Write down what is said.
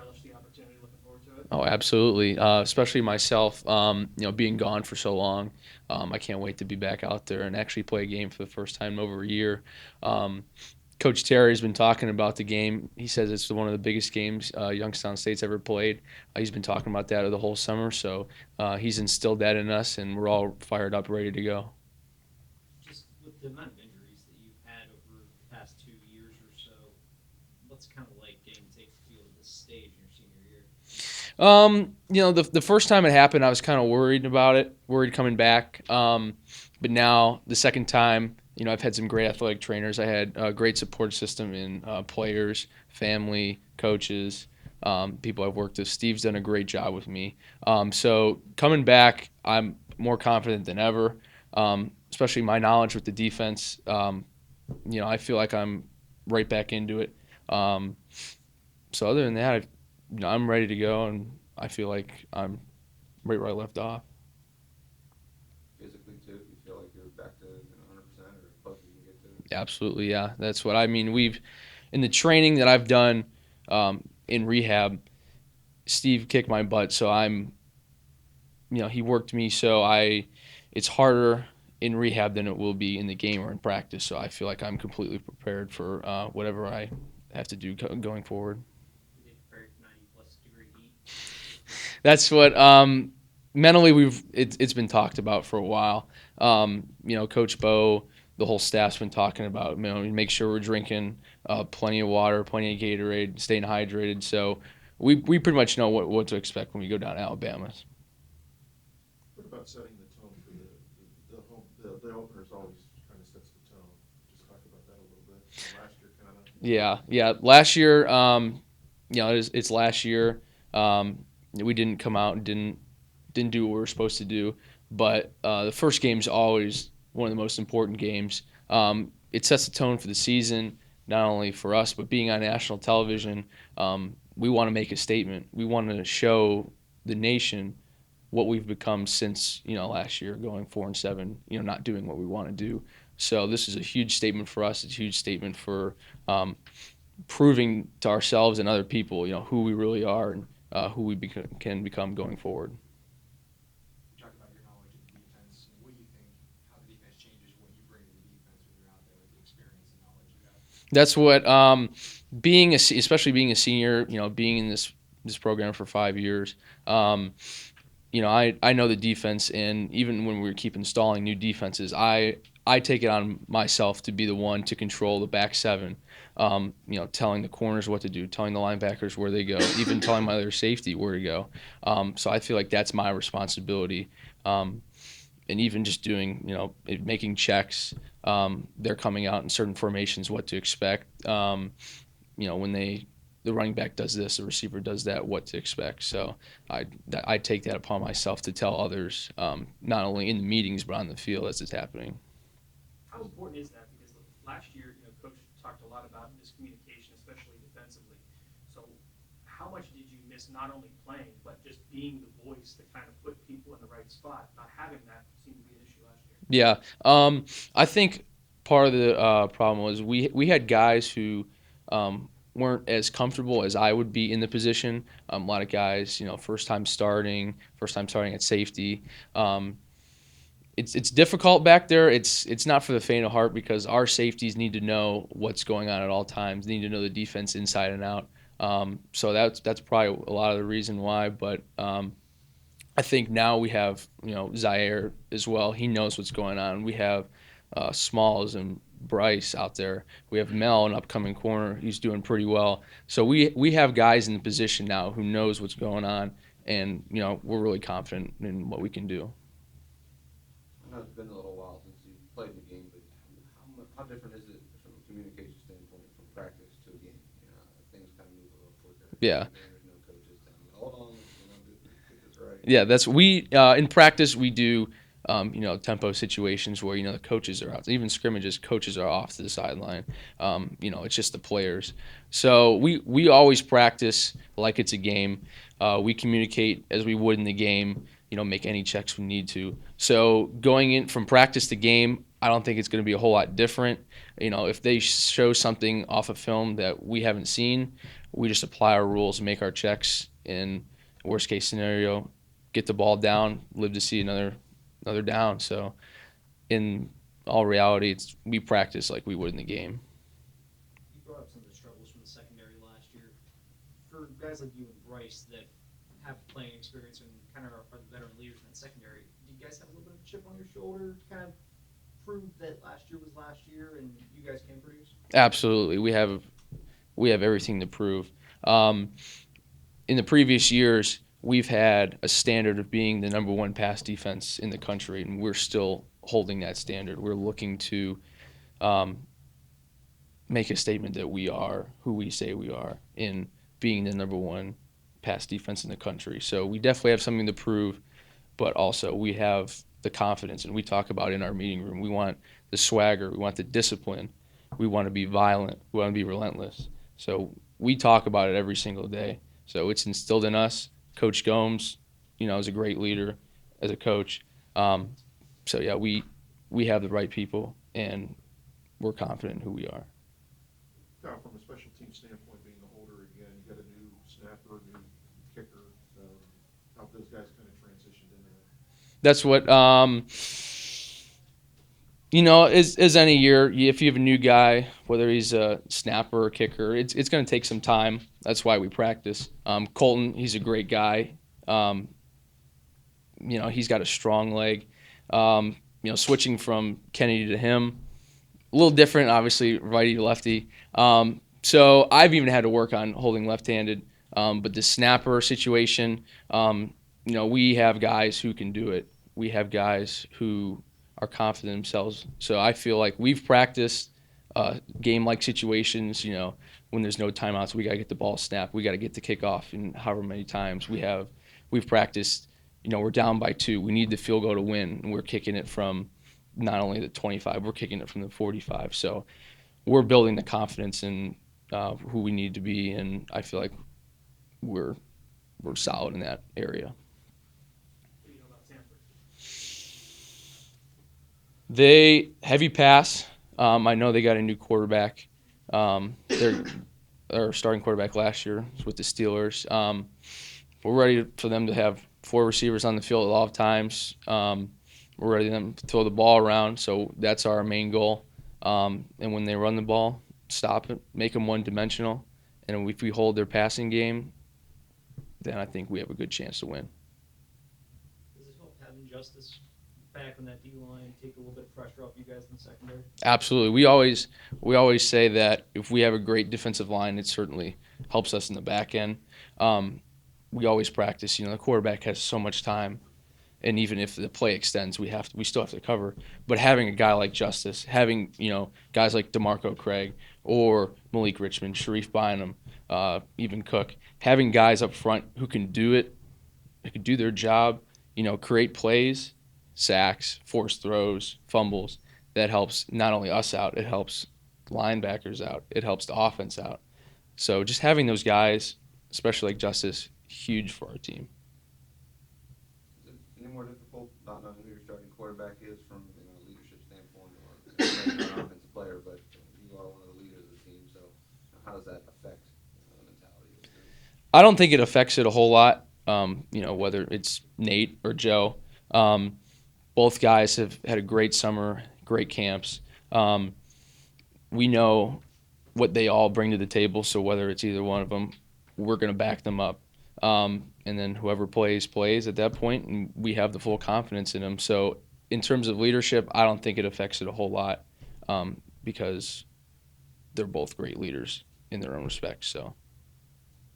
relish the opportunity, looking forward to it? Oh, absolutely. Especially myself, being gone for so long. I can't wait to be back out there and actually play a game for the first time in over a year. Um, Coach Terry's been talking about the game. He says it's one of the biggest games Youngstown State's ever played. He's been talking about that the whole summer, so he's instilled that in us, and we're all fired up, ready to go. Just with the amount of injuries that you've had over the past 2 years or so, what's it kind of like getting to take the field at this stage in your senior year? The first time it happened, I was kind of worried about it, worried coming back. But now the second time, I've had some great athletic trainers. I had a great support system in players, family, coaches, people I've worked with. Steve's done a great job with me. So coming back, I'm more confident than ever. Especially my knowledge with the defense. I feel like I'm right back into it. Um, so other than that, I'm ready to go, and I feel like I'm right where I left off. Physically too? You feel like you're back to 100% or as close as you can get to it? Absolutely, yeah. That's what I mean. We've in the training that I've done in rehab, Steve kicked my butt, so he worked me, so it's harder in rehab than it will be in the game or in practice. So I feel like I'm completely prepared for whatever I have to do going forward. We get prepared for 90-plus degree heat. That's what mentally it's been talked about for a while. Coach Bo, the whole staff's been talking about. Make sure we're drinking plenty of water, plenty of Gatorade, staying hydrated. So we pretty much know what to expect when we go down to Alabama. What about setting the tone for the home the openers always kind of sets the tone. Just talk about that a little bit. Last year kind of. Yeah. Last year, it's last year. We didn't come out and didn't do what we were supposed to do. But the first game is always one of the most important games. It sets the tone for the season, not only for us, but being on national television. We want to make a statement. We want to show the nation what we've become since last year, going 4-7. Not doing what we want to do. So this is a huge statement for us. It's a huge statement for proving to ourselves and other people, who we really are and who we can become going forward. You talk about your knowledge of the defense. What do you think? How the defense changes what you bring to the defense when you're out there with the experience and knowledge you have? That's what especially being a senior, being in this program for 5 years. I know the defense, and even when we keep installing new defenses, I take it on myself to be the one to control the back seven. Telling the corners what to do, telling the linebackers where they go, even telling my other safety where to go. So I feel like that's my responsibility. And even just doing, making checks. They're coming out in certain formations, what to expect. When the running back does this, the receiver does that, what to expect. So I take that upon myself to tell others, not only in the meetings but on the field as it's happening. How important is that? Because last year, Coach talked a lot about miscommunication, especially defensively. So, how much did you miss not only playing, but just being the voice to kind of put people in the right spot? Not having that seemed to be an issue last year. Yeah, I think part of the problem was we had guys who weren't as comfortable as I would be in the position. A lot of guys, first time starting at safety. It's difficult back there. It's not for the faint of heart because our safeties need to know what's going on at all times. They need to know the defense inside and out. So that's probably a lot of the reason why. But I think now we have Zaire as well. He knows what's going on. We have Smalls and Bryce out there. We have Mel, an upcoming corner. He's doing pretty well. So we have guys in the position now who knows what's going on, and we're really confident in what we can do. I know it's been a little while since you played the game, but how different is it from a communication standpoint from practice to a game? Things kind of move a little quicker. Yeah. There's no coaches telling you, hold on, get this right. Yeah, that's we in practice we do tempo situations where the coaches are out. Even scrimmages, coaches are off to the sideline. It's just the players. So we always practice like it's a game. We communicate as we would in the game. Make any checks we need to. So going in from practice to game, I don't think it's going to be a whole lot different. If they show something off of film that we haven't seen, We just apply our rules, make our checks, and worst case scenario, get the ball down, live to see another down. So in all reality, we practice like we would in the game. You brought up some of the struggles from the secondary last year. For guys like you and Bryce that have playing experience and kind of are the veteran leaders in that secondary, do you guys have a little bit of a chip on your shoulder to kind of prove that last year was last year and you guys can produce? Absolutely, we have everything to prove. In the previous years, we've had a standard of being the number one pass defense in the country, and we're still holding that standard. We're looking to make a statement that we are who we say we are in being the number one pass defense in the country. So we definitely have something to prove, but also we have the confidence, and we talk about in our meeting room. We want the swagger, we want the discipline, we want to be violent, we want to be relentless. So we talk about it every single day. So it's instilled in us. Coach Gomes, is a great leader as a coach. So yeah, we have the right people, and we're confident in who we are. Kyle, from a special team standpoint, being older again, you got a new snapper, new kicker. How those guys kind of transitioned into that? That's what as any year, if you have a new guy, whether he's a snapper or kicker, it's going to take some time. That's why we practice. Colton, he's a great guy. He's got a strong leg. Switching from Kennedy to him, a little different, obviously, righty to lefty. So I've even had to work on holding left-handed. But the snapper situation, we have guys who can do it. We have guys who are confident in themselves. So I feel like we've practiced game-like situations, when there's no timeouts, we got to get the ball snapped. We got to get the kickoff, and however many times we've practiced, we're down by 2. We need the field goal to win, and we're kicking it from not only the 25, we're kicking it from the 45. So we're building the confidence in who we need to be, and I feel like we're solid in that area. What do you know about Samford? They heavy pass. I know they got a new quarterback. Their starting quarterback last year was with the Steelers. We're ready for them to have 4 receivers on the field a lot of times. We're ready for them to throw the ball around, so that's our main goal. And when they run the ball, stop it, make them one-dimensional. And if we hold their passing game, then I think we have a good chance to win. Does it help having Justice back on that D-line, take a little bit of pressure off you guys in the secondary? Absolutely. We always say that if we have a great defensive line, it certainly helps us in the back end. We always practice. The quarterback has so much time, and even if the play extends, we still have to cover. But having a guy like Justice, having guys like DeMarco Craig or Malik Richmond, Sharif Bynum, even Cook, having guys up front who can do it, who can do their job, create plays, sacks, forced throws, fumbles. That helps not only us out, it helps linebackers out, it helps the offense out. So just having those guys, especially like Justice, huge for our team. Is it any more difficult not knowing who your starting quarterback is from a leadership standpoint, or maybe not an offensive player, but you are one of the leaders of the team, so how does that affect the mentality of the group? I don't think it affects it a whole lot, whether it's Nate or Joe. Both guys have had a great summer, great camps. We know what they all bring to the table, so whether it's either one of them, we're going to back them up. And then whoever plays at that point, and we have the full confidence in them. So in terms of leadership, I don't think it affects it a whole lot because they're both great leaders in their own respects. So